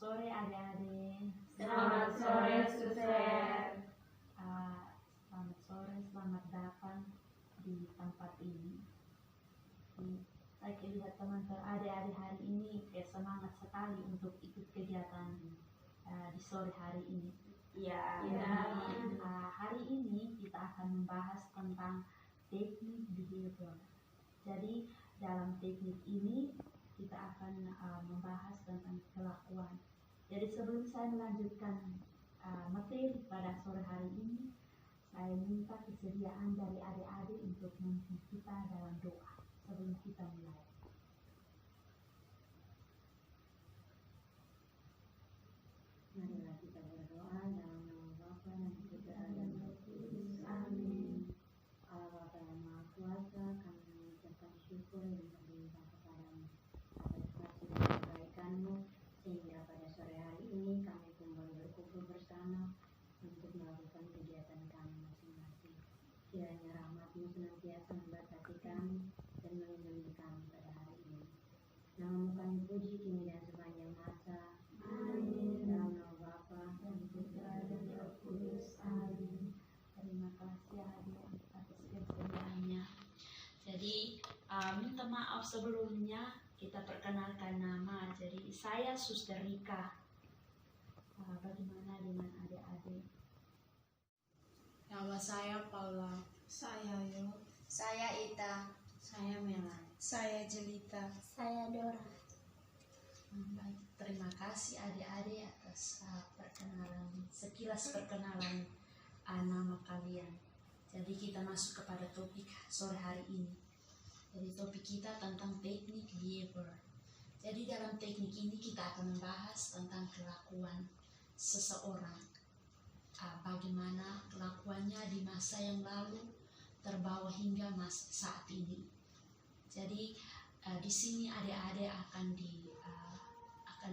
sore adik-adik. Selamat sore Suster. Selamat sore, selamat datang di tempat ini. Saya lihat teman-teman adik-adik hari ini semangat sekali untuk ikut kegiatan di sore hari ini. Ya. Hari ini kita akan membahas tentang teknik behavior. Jadi dalam teknik ini kita akan membahas tentang kelakuan. Jadi sebelum saya melanjutkan materi pada sore hari ini, saya minta kesediaan dari adik-adik untuk memimpin kita dalam doa sebelum kita mulai. Marilah kita berdoa dalam nama Bapa dan Putra dan Roh Kudus. Amin. Allah Bapa yang Maha Kuasa, kami mengucapkan syukur yang berlimpah kepadamu atas kasih dan kebaikan-Mu, sehingga pada sore hari ini kami kembali berkumpul bersama untuk melakukan kegiatan kami masing-masing. Kiranya rahmat-Mu senantiasa memberkati kami dan melindungi kami pada hari ini. Nama-Mu kami puji kini dan sepanjang masa. Amin. Dalam nama Bapa dan Putra dan Roh Kudus. Amin. Terima kasih adik atas kesediaannya. Jadi minta maaf sebelumnya, kita perkenalkan nama. Jadi saya Suster Rika. Bagaimana dengan adik-adik? Nama saya Paula. Saya Yo. Saya Ita. Saya Mela. Saya Jelita. Saya Dora. Baik, terima kasih adik-adik atas sekilas perkenalan nama kalian. Jadi kita masuk kepada topik sore hari ini. Jadi topik kita tentang teknik behavior. Jadi dalam teknik ini kita akan membahas tentang kelakuan seseorang. Bagaimana kelakuannya di masa yang lalu terbawa hingga saat ini. Jadi di sini adik-adik akan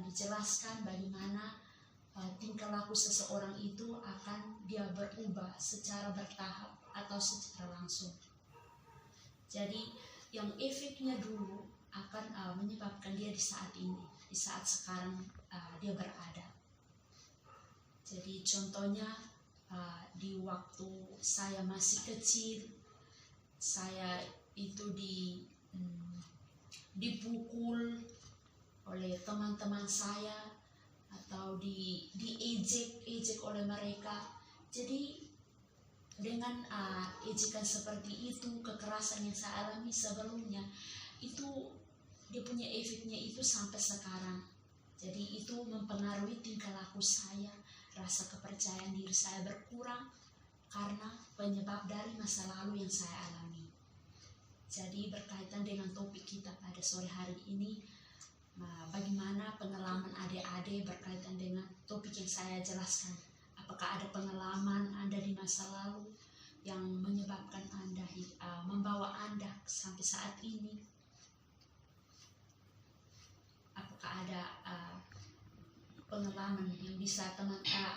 dijelaskan bagaimana tingkah laku seseorang itu akan dia berubah secara bertahap atau secara langsung. Jadi yang efeknya dulu akan menyebabkan dia di saat ini, di saat sekarang dia berada. Jadi contohnya di waktu saya masih kecil, saya itu dipukul oleh teman-teman saya atau diejek oleh mereka. Jadi dengan ejekan seperti itu, kekerasan yang saya alami sebelumnya itu dia punya efeknya itu sampai sekarang. Jadi itu mempengaruhi tingkah laku saya, rasa kepercayaan diri saya berkurang karena penyebab dari masa lalu yang saya alami. Jadi berkaitan dengan topik kita pada sore hari ini, bagaimana pengalaman adik-adik berkaitan dengan topik yang saya jelaskan. Apakah ada pengalaman Anda di masa lalu yang menyebabkan Anda membawa Anda sampai saat ini? Apakah ada pengalaman yang bisa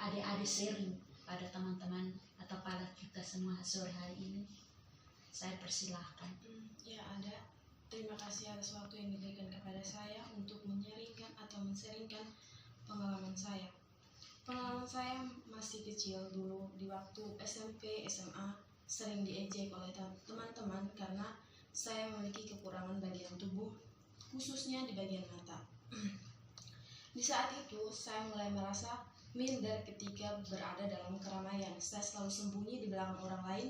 adik-adik sharing pada teman-teman atau pada kita semua sore hari ini? Saya persilahkan. Ya, ada. Terima kasih atas waktu yang diberikan kepada saya untuk menyaringkan atau menseringkan pengalaman saya. Pengalaman saya masih kecil dulu di waktu SMP, SMA sering diejek oleh teman-teman karena saya memiliki kekurangan bagian tubuh, khususnya di bagian mata. Di saat itu saya mulai merasa minder ketika berada dalam keramaian. Saya selalu sembunyi di belakang orang lain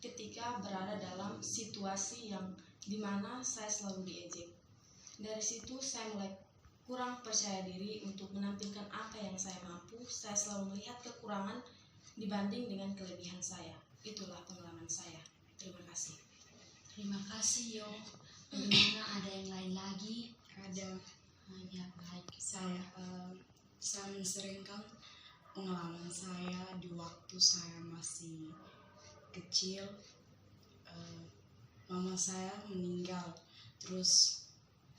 ketika berada dalam situasi yang dimana saya selalu diejek. Dari situ saya mulai kurang percaya diri untuk menampilkan apa yang saya mampu. Saya selalu melihat kekurangan dibanding dengan kelebihan saya. Itulah pengalaman saya. Terima kasih. Terima kasih Yo. Bagaimana ada yang lain lagi? Ada. Ya baik. Saya menseringkan pengalaman saya di waktu saya masih kecil. Mama saya meninggal, terus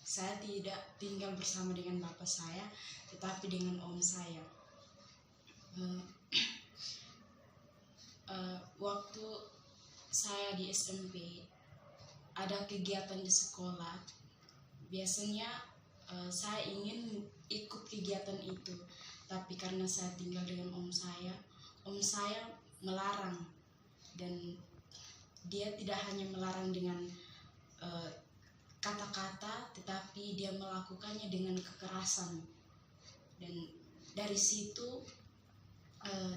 saya tidak tinggal bersama dengan bapak saya, tetapi dengan om saya. Waktu saya di SMP ada kegiatan di sekolah. Biasanya saya ingin ikut kegiatan itu, tapi karena saya tinggal dengan om saya melarang, dan dia tidak hanya melarang dengan kata-kata, tetapi dia melakukannya dengan kekerasan. Dan dari situ,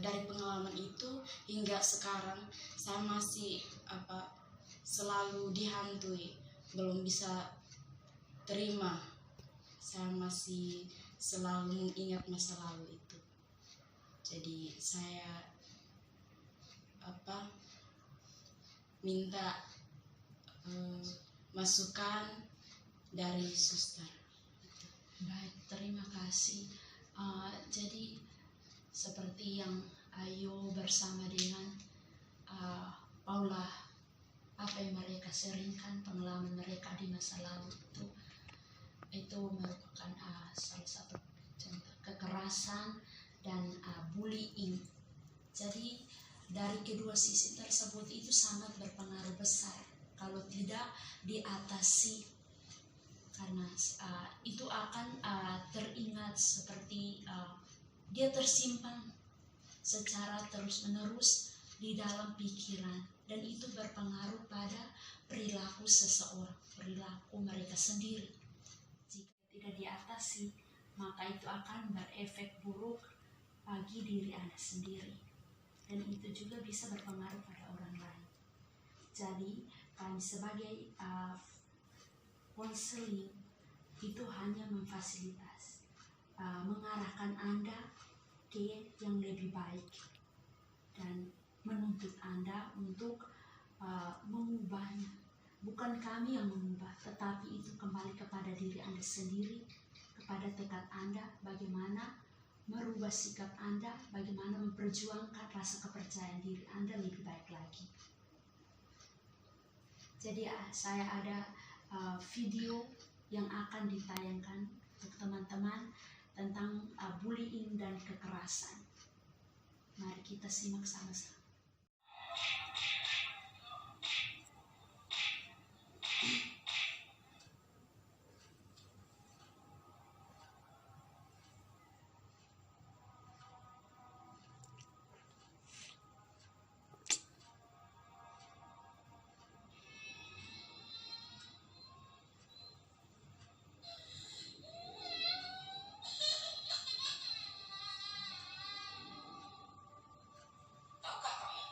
dari pengalaman itu hingga sekarang saya masih selalu dihantui, belum bisa terima. Saya masih selalu mengingat masa lalu itu. Jadi saya minta masukan dari suster. Baik, terima kasih. Jadi seperti yang Ayu bersama dengan Paula, apa yang mereka sharingkan, pengalaman mereka di masa lalu itu merupakan salah satu contoh kekerasan dan bullying. Jadi dari kedua sisi tersebut itu sangat berpengaruh besar kalau tidak diatasi, karena itu akan teringat seperti dia tersimpan secara terus-menerus di dalam pikiran, dan itu berpengaruh pada perilaku seseorang, perilaku mereka sendiri. Jika tidak diatasi, maka itu akan berefek buruk bagi diri Anda sendiri, dan itu juga bisa berpengaruh pada orang lain. Jadi kami sebagai konseling itu hanya memfasilitas, mengarahkan Anda ke yang lebih baik dan menuntut Anda untuk mengubahnya. Bukan kami yang mengubah, tetapi itu kembali kepada diri Anda sendiri, kepada tekad Anda, bagaimana merubah sikap Anda, bagaimana memperjuangkan rasa kepercayaan diri Anda lebih baik lagi. Jadi saya ada video yang akan ditayangkan untuk teman-teman tentang bullying dan kekerasan. Mari kita simak sama-sama. Tahukah kamu,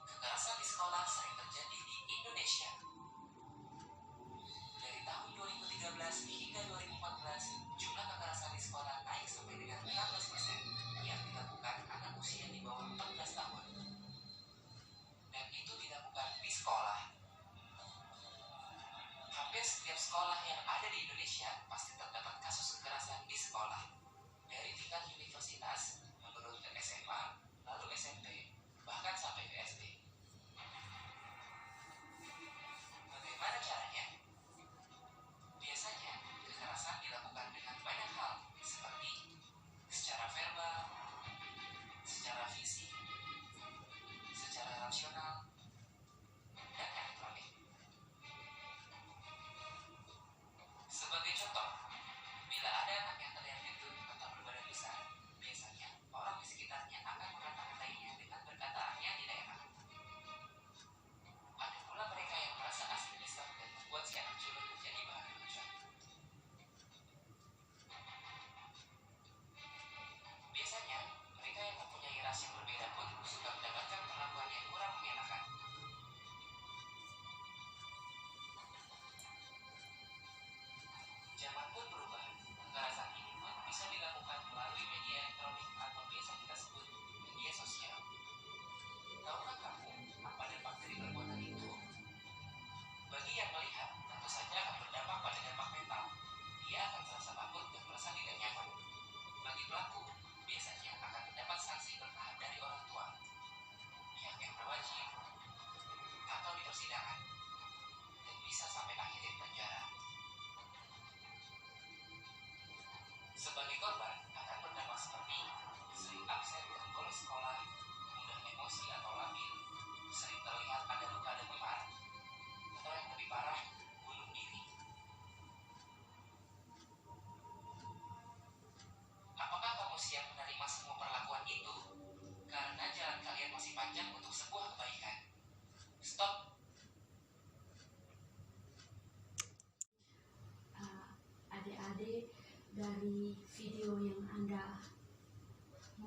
kekerasan di sekolah sering terjadi di Indonesia.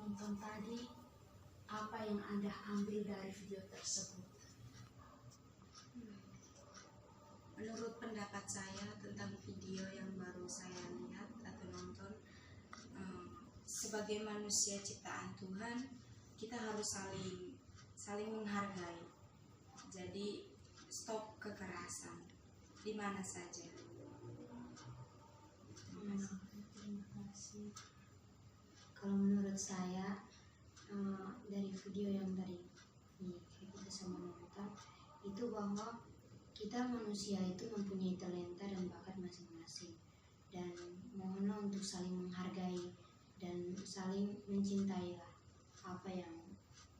nonton tadi, apa yang Anda ambil dari video tersebut? Menurut pendapat saya tentang video yang baru saya lihat atau nonton, sebagai manusia ciptaan Tuhan, kita harus saling menghargai. Jadi stop kekerasan di mana saja. Terima kasih. Kalau menurut saya, dari video yang tadi kita sama nonton, itu bahwa kita manusia itu mempunyai talenta dan bakat masing-masing, dan mohonlah untuk saling menghargai dan saling mencintai lah apa yang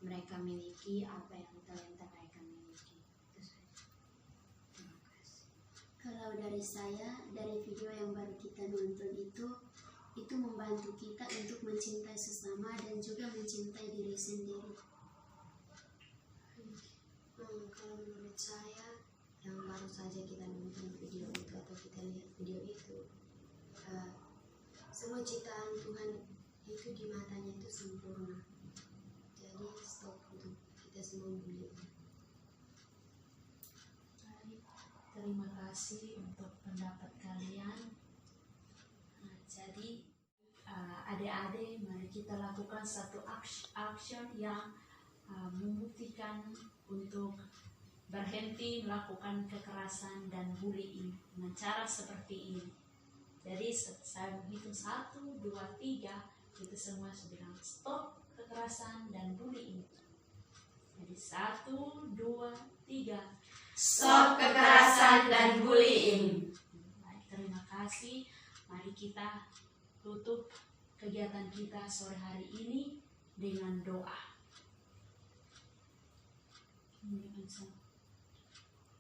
mereka miliki, apa yang talenta mereka miliki. Itu saja. Terima kasih. Kalau dari saya, dari video yang baru kita nonton itu membantu kita untuk mencintai sesama dan juga mencintai diri sendiri. Kalau menurut saya, yang baru saja kita nonton video itu atau kita lihat video itu, semua ciptaan Tuhan itu di matanya itu sempurna. Jadi stop untuk kita semua membuli. Baik, terima kasih untuk pendapat kalian. Nah, jadi adik-adik, mari kita lakukan satu action yang membuktikan untuk berhenti melakukan kekerasan dan bullying dengan cara seperti ini. Jadi saya menghitung 1, 2, 3, kita semua bilang stop kekerasan dan bullying. Jadi 1, 2, 3. Stop kekerasan dan bullying. Baik, terima kasih. Mari kita tutup kegiatan kita sore hari ini dengan doa.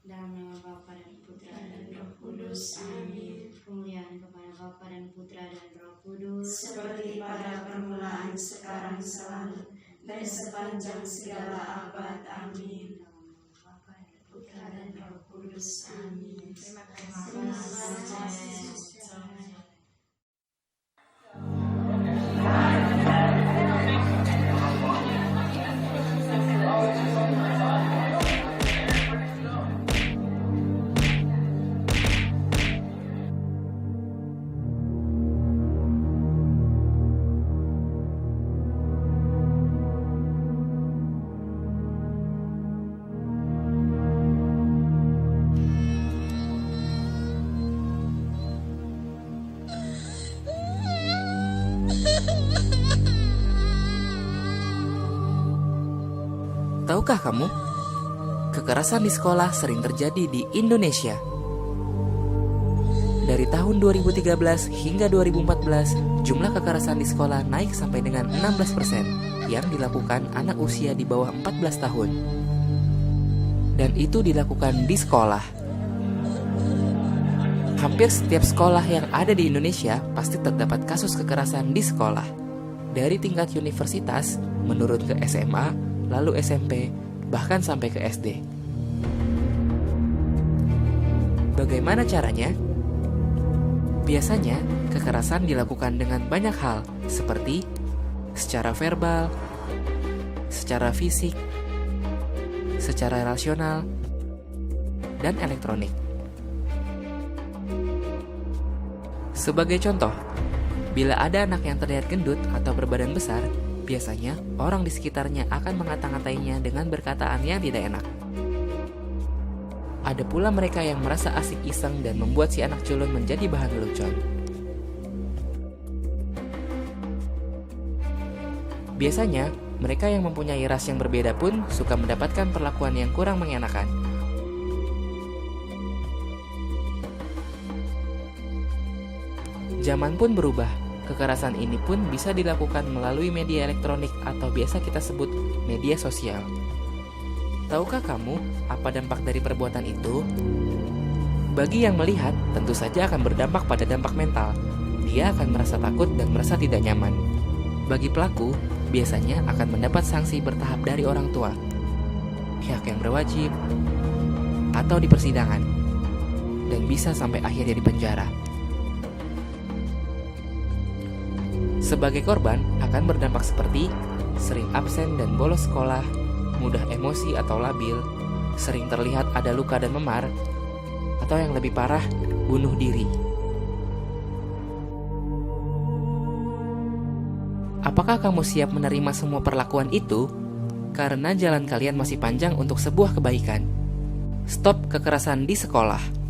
Dalam nama Bapa dan Putra dan Roh Kudus. Amin. Kemuliaan kepada Bapa dan Putra dan Roh Kudus, Seperti pada permulaan, sekarang, selalu, dan sepanjang segala abad. Amin. dalam nama Bapa dan Putra dan Roh Kudus. Amin. Terima Terima kasih. Tahukah kamu, kekerasan di sekolah sering terjadi di Indonesia. Dari tahun 2013 hingga 2014, jumlah kekerasan di sekolah naik sampai dengan 16% yang dilakukan anak usia di bawah 14 tahun. Dan itu dilakukan di sekolah. Hampir setiap sekolah yang ada di Indonesia pasti terdapat kasus kekerasan di sekolah. Dari tingkat universitas, menurun ke SMA, lalu SMP, bahkan sampai ke SD. Bagaimana caranya? Biasanya, kekerasan dilakukan dengan banyak hal, seperti secara verbal, secara fisik, secara rasional, dan elektronik. Sebagai contoh, bila ada anak yang terlihat gendut atau berbadan besar, biasanya orang di sekitarnya akan mengata-ngatainya dengan perkataan yang tidak enak. Ada pula mereka yang merasa asik iseng dan membuat si anak culun menjadi bahan lelucon. Biasanya, mereka yang mempunyai ras yang berbeda pun suka mendapatkan perlakuan yang kurang mengenakan. Zaman pun berubah. Kekerasan ini pun bisa dilakukan melalui media elektronik atau biasa kita sebut media sosial. Tahukah kamu apa dampak dari perbuatan itu? Bagi yang melihat, tentu saja akan berdampak pada dampak mental. Dia akan merasa takut dan merasa tidak nyaman. Bagi pelaku, biasanya akan mendapat sanksi bertahap dari orang tua, pihak yang berwajib, atau di persidangan, dan bisa sampai akhirnya di penjara. Sebagai korban akan berdampak seperti sering absen dan bolos sekolah, mudah emosi atau labil, sering terlihat ada luka dan memar, atau yang lebih parah, bunuh diri. Apakah kamu siap menerima semua perlakuan itu? Karena jalan kalian masih panjang untuk sebuah kebaikan. Stop kekerasan di sekolah.